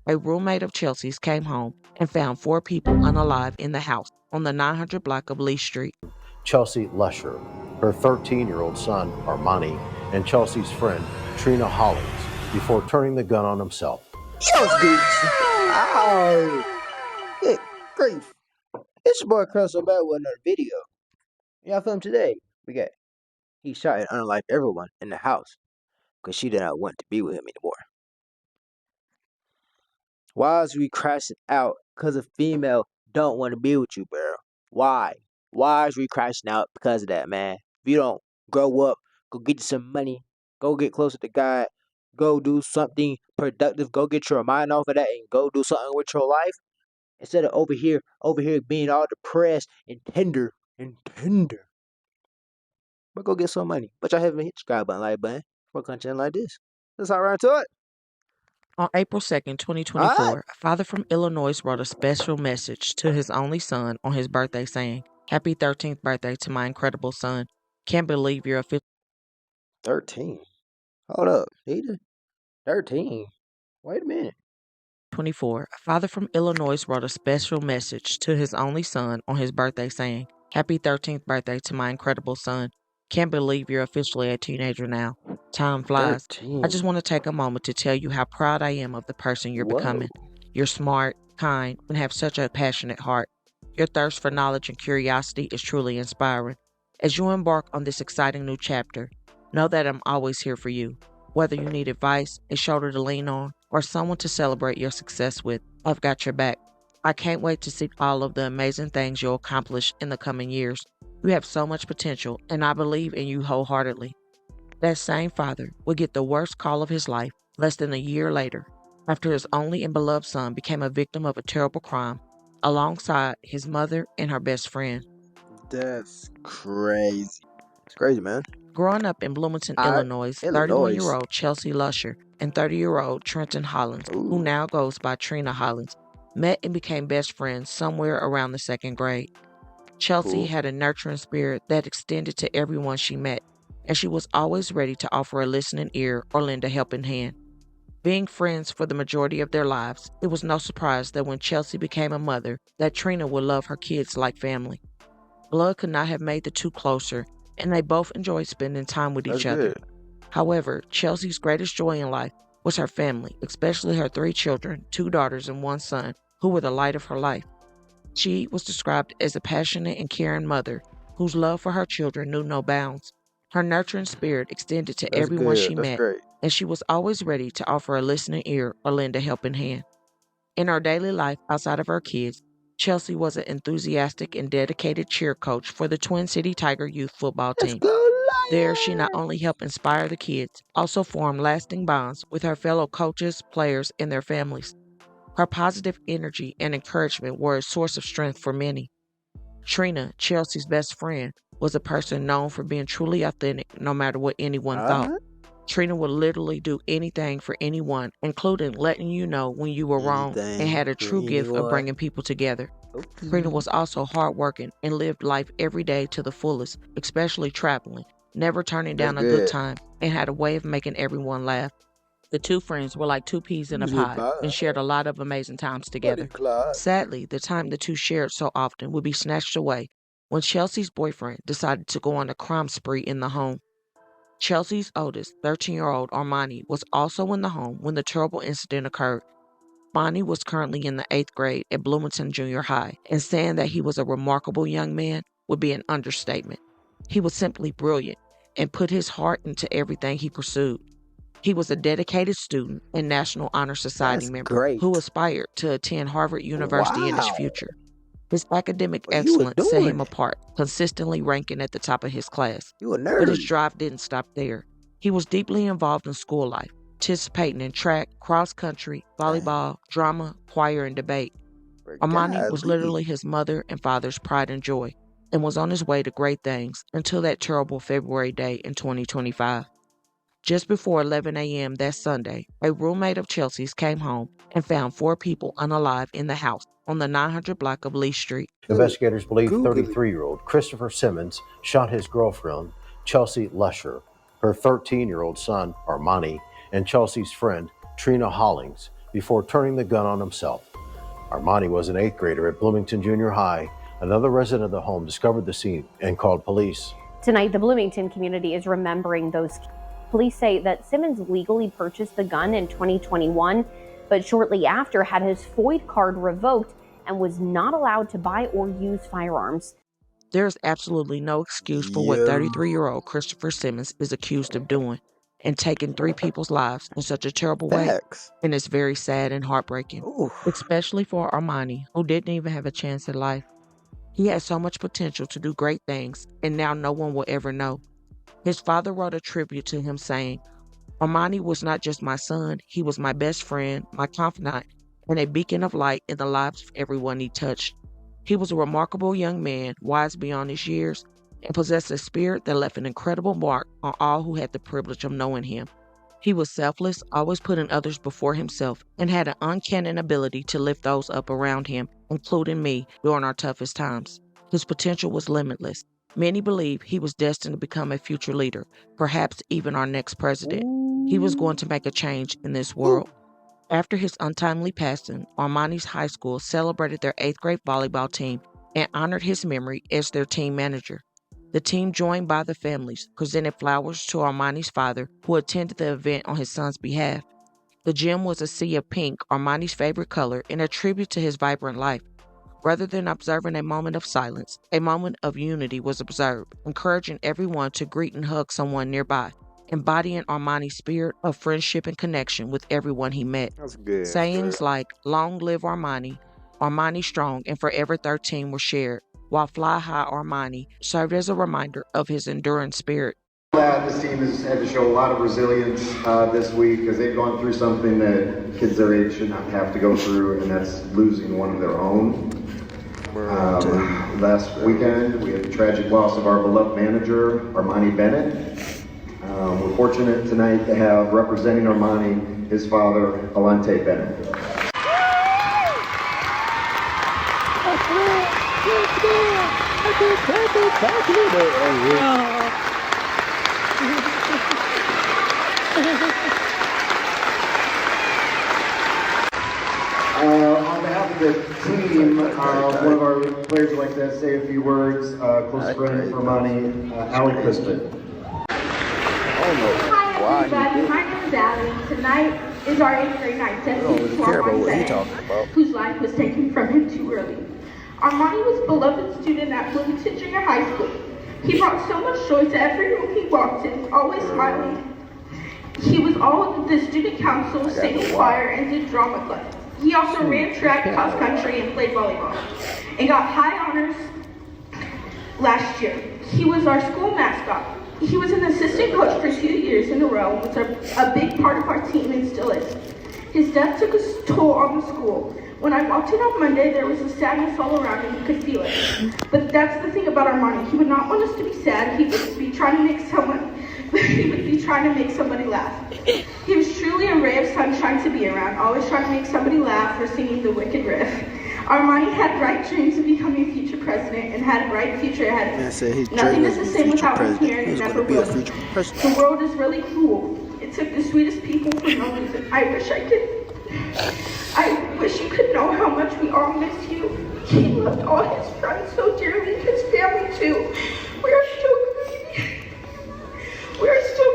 a roommate of Chelsea's came home and found 4 people unalive in the house on the 900 block of Lee Street. Chelsea Lusher, her 13-year-old son Armani, and Chelsea's friend Trina Hollings before turning the gun on himself. Yo, dudes. Ow. Good grief. It's your boy Crystal back with another video. Y'all film today. He shot and unalived everyone in the house because she did not want to be with him anymore. Why is we crashing out because a female don't want to be with you, bro? Why? Why is we crashing out because of that, man? If you don't grow up, go get you some money, go get closer to God, go do something productive, go get your mind off of that and go do something with your life. Instead of over here being all depressed and tender. But go get some money. But y'all haven't hit the subscribe button, like button for content like this. Let's hop right to it. On April 2nd, 2024, a father from Illinois wrote a special message to his only son on his birthday saying, "Happy 13th birthday to my incredible son. Can't believe you're officially 13. Hold up. 13. Wait a minute. 24. A father from Illinois wrote a special message to his only son on his birthday saying, "Happy 13th birthday to my incredible son. Can't believe you're officially a teenager now. Time flies. 13. I just want to take a moment to tell you how proud I am of the person you're Whoa. becoming. You're smart, kind, and have such a passionate heart. Your thirst for knowledge and curiosity is truly inspiring. As you embark on this exciting new chapter, know that I'm always here for you. Whether you need advice, a shoulder to lean on, or someone to celebrate your success with, I've got your back. I can't wait to see all of the amazing things you'll accomplish in the coming years. You have so much potential, and I believe in you wholeheartedly." That same father would get the worst call of his life less than a year later, after his only and beloved son became a victim of a terrible crime, alongside his mother and her best friend. That's crazy. It's crazy, man. Growing up in Bloomington, Illinois, 31-year-old Chelsea Lusher and 30-year-old Trenton Hollins, who now goes by Trina Hollins, met and became best friends somewhere around the 2nd grade. Chelsea had a nurturing spirit that extended to everyone she met, and she was always ready to offer a listening ear or lend a helping hand. Being friends for the majority of their lives, it was no surprise that when Chelsea became a mother, that Trina would love her kids like family. Blood could not have made the two closer, and they both enjoyed spending time with each other. However, Chelsea's greatest joy in life was her family, especially her 3 children, 2 daughters and 1 son, who were the light of her life. She was described as a passionate and caring mother whose love for her children knew no bounds. Her nurturing spirit extended to everyone she met, and she was always ready to offer a listening ear or lend a helping hand. In her daily life outside of her kids, Chelsea was an enthusiastic and dedicated cheer coach for the Twin City Tiger youth football team. There, she not only helped inspire the kids, also formed lasting bonds with her fellow coaches, players, and their families. Her positive energy and encouragement were a source of strength for many. Trina, Chelsea's best friend, was a person known for being truly authentic no matter what anyone thought. Trina would literally do anything for anyone, including letting you know when you were wrong, and had a true gift of bringing people together. Trina was also hardworking and lived life every day to the fullest, especially traveling, never turning down a good time, and had a way of making everyone laugh. The 2 friends were like 2 peas in a pod and shared a lot of amazing times together. Sadly, the time the 2 shared so often would be snatched away when Chelsea's boyfriend decided to go on a crime spree in the home. Chelsea's oldest, 13-year-old Armani, was also in the home when the terrible incident occurred. Armani was currently in the 8th grade at Bloomington Junior High, and saying that he was a remarkable young man would be an understatement. He was simply brilliant and put his heart into everything he pursued. He was a dedicated student and National Honor Society member who aspired to attend Harvard University in his future. His academic excellence set him apart, consistently ranking at the top of his class. But his drive didn't stop there. He was deeply involved in school life, participating in track, cross-country, volleyball, drama, choir, and debate. Armani was literally his mother and father's pride and joy, and was on his way to great things until that terrible February day in 2025. Just before 11 a.m. that Sunday, a roommate of Chelsea's came home and found 4 people unalive in the house on the 900 block of Lee Street. Investigators believe 33-year-old Christopher Simmons shot his girlfriend, Chelsea Lusher, her 13-year-old son, Armani, and Chelsea's friend, Trina Hollings, before turning the gun on himself. Armani was an 8th grader at Bloomington Junior High. Another resident of the home discovered the scene and called police. Tonight, the Bloomington community is remembering those. Police say that Simmons legally purchased the gun in 2021, but shortly after had his FOID card revoked and was not allowed to buy or use firearms. There's absolutely no excuse for what 33-year-old Christopher Simmons is accused of doing and taking 3 people's lives in such a terrible way. And it's very sad and heartbreaking, especially for Armani, who didn't even have a chance at life. He had so much potential to do great things, and now no one will ever know. His father wrote a tribute to him saying, "Armani was not just my son, he was my best friend, my confidant, and a beacon of light in the lives of everyone he touched. He was a remarkable young man, wise beyond his years, and possessed a spirit that left an incredible mark on all who had the privilege of knowing him. He was selfless, always putting others before himself, and had an uncanny ability to lift those up around him, including me, during our toughest times. His potential was limitless. Many believe he was destined to become a future leader, perhaps even our next president. He was going to make a change in this world." After his untimely passing, Armani's high school celebrated their 8th grade volleyball team and honored his memory as their team manager. The team, joined by the families, presented flowers to Armani's father, who attended the event on his son's behalf. The gym was a sea of pink, Armani's favorite color, in a tribute to his vibrant life. Rather than observing a moment of silence, a moment of unity was observed, encouraging everyone to greet and hug someone nearby, embodying Armani's spirit of friendship and connection with everyone he met. That's good. Sayings like "Long live Armani," "Armani strong," and "Forever 13" were shared, while "Fly High Armani" served as a reminder of his enduring spirit. This team has had to show a lot of resilience this week because they've gone through something that kids their age should not have to go through, and that's losing one of their own. Last weekend, we had the tragic loss of our beloved manager, Armani Bennett. We're fortunate tonight to have representing Armani, his father, Alante Bennett. On behalf of the team, one of our players would like to say a few words. Close friend for Armani, Allie Crispin. Hi everybody, my name is Allie. Tonight is our 8th grade night dedicated to Armani Bennett, whose life was taken from him too early. Armani was a beloved student at Bloomington Junior High School. He brought so much joy to every room he walked in, always smiling. He was all of the student council, sang in choir, and did drama club. He also ran track, cross country, and played volleyball, and got high honors last year. He was our school mascot. He was an assistant coach for 2 years in a row, was a big part of our team and still is. His death took a toll on the school. When I walked in on Monday, there was a sadness all around and you could feel it. But that's the thing about Armani. He would not want us to be sad. He would be trying to make somebody laugh. He was truly a ray of sunshine to be around, always trying to make somebody laugh or singing the wicked riff. Armani had bright dreams of becoming a future president and had a bright future ahead of him. Nothing is the same without him here, and it never will. The world is really cruel. It took the sweetest people for no reason. I wish you could know how much we all miss you. He loved all his friends so dearly, his family too. We are still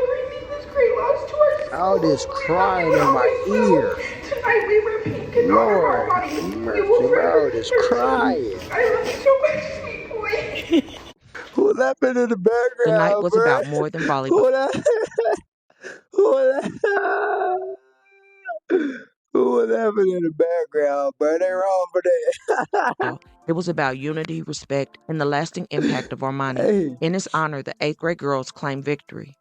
grieving this great loss to our school. All this crying in my ear. Tonight we repeat, good Lord, we will all this crying. I love you so much, sweet boy. Who laughing in the background? The night was bro? about more than volleyball. Who was laughing in the background, bro? They wrong for that. It was about unity, respect, and the lasting impact of Armani. Hey. In his honor, the 8th grade girls claimed victory.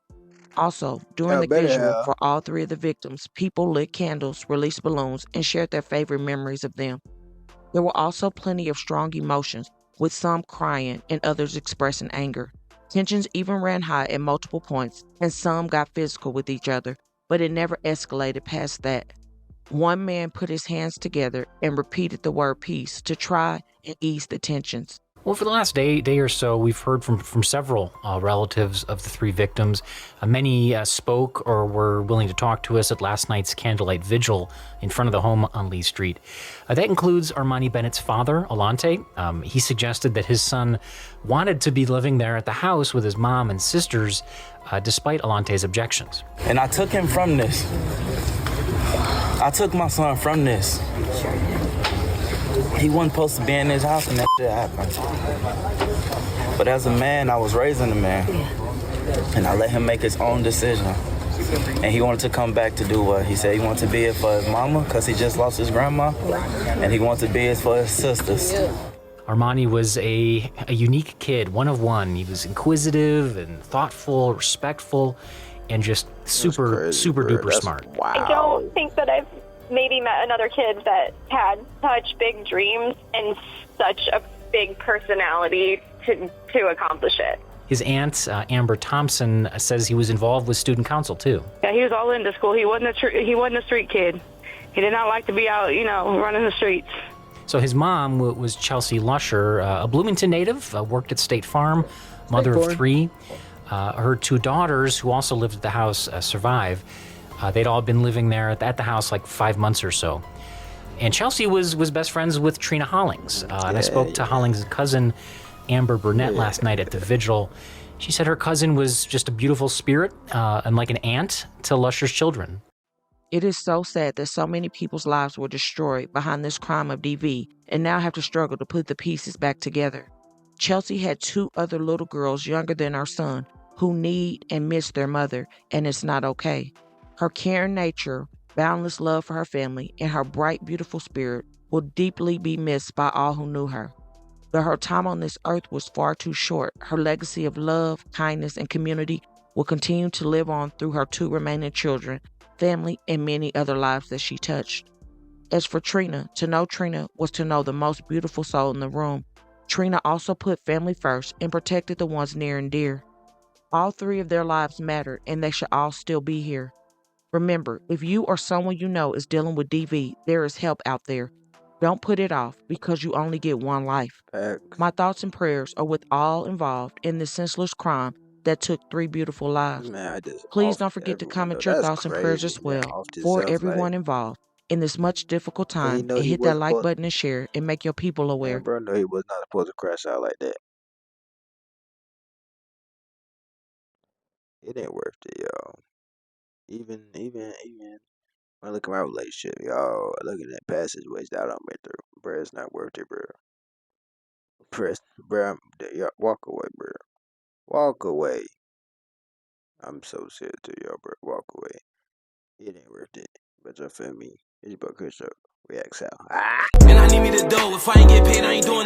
Also, during the visual for all 3 of the victims, people lit candles, released balloons, and shared their favorite memories of them. There were also plenty of strong emotions, with some crying and others expressing anger. Tensions even ran high at multiple points, and some got physical with each other, but it never escalated past that. One man put his hands together and repeated the word peace to try and ease the tensions. Well, for the last day or so, we've heard from several relatives of the three victims. Many spoke or were willing to talk to us at last night's candlelight vigil in front of the home on Lee Street. That includes Armani Bennett's father, Alante. He suggested that his son wanted to be living there at the house with his mom and sisters, despite Alante's objections. And I took him from this. I took my son from this. He wasn't supposed to be in this house when that shit happened. But as a man, I was raising a man. And I let him make his own decision. And he wanted to come back to do what? He said he wanted to be it for his mama because he just lost his grandma. And he wanted to be it for his sisters. Armani was a unique kid, one of one. He was inquisitive and thoughtful, respectful, and just super duper smart. Wow. I don't think that I've maybe met another kid that had such big dreams and such a big personality to accomplish it. His aunt, Amber Thompson, says he was involved with student council, too. Yeah, he was all into school. He wasn't a street kid. He did not like to be out, running the streets. So his mom was Chelsea Lusher, a Bloomington native, worked at State Farm, mother of three. Her two daughters, who also lived at the house, survive. They'd all been living there at the house like 5 months or so. And Chelsea was best friends with Trina Hollings. And I spoke to Hollings' cousin, Amber Burnett, last night at the vigil. She said her cousin was just a beautiful spirit and like an aunt to Lusher's children. It is so sad that so many people's lives were destroyed behind this crime of DV and now have to struggle to put the pieces back together. Chelsea had two other little girls younger than our son who need and miss their mother, and it's not okay. Her caring nature, boundless love for her family, and her bright, beautiful spirit will deeply be missed by all who knew her. But her time on this earth was far too short. Her legacy of love, kindness, and community will continue to live on through her two remaining children, family, and many other lives that she touched. As for Trina, to know Trina was to know the most beautiful soul in the room. Trina also put family first and protected the ones near and dear. All three of their lives mattered, and they should all still be here. Remember, if you or someone you know is dealing with DV, there is help out there. Don't put it off because you only get one life. My thoughts and prayers are with all involved in this senseless crime that took three beautiful lives. Please don't forget to comment your thoughts and prayers as well for everyone involved in this much difficult time, and hit that like button and share and make your people aware. Bro, no, he was not supposed to crash out like that. It ain't worth it, y'all. Even when I look at my relationship, y'all, looking at passageways that I don't been through, bro, it's not worth it, bro. Bro, y'all, walk away, bro. Walk away. I'm so serious to y'all, bro. Walk away. It ain't worth it. But y'all feel me? It's about Chris Reacts out. And I need me to do. If I ain't get paid, I ain't doing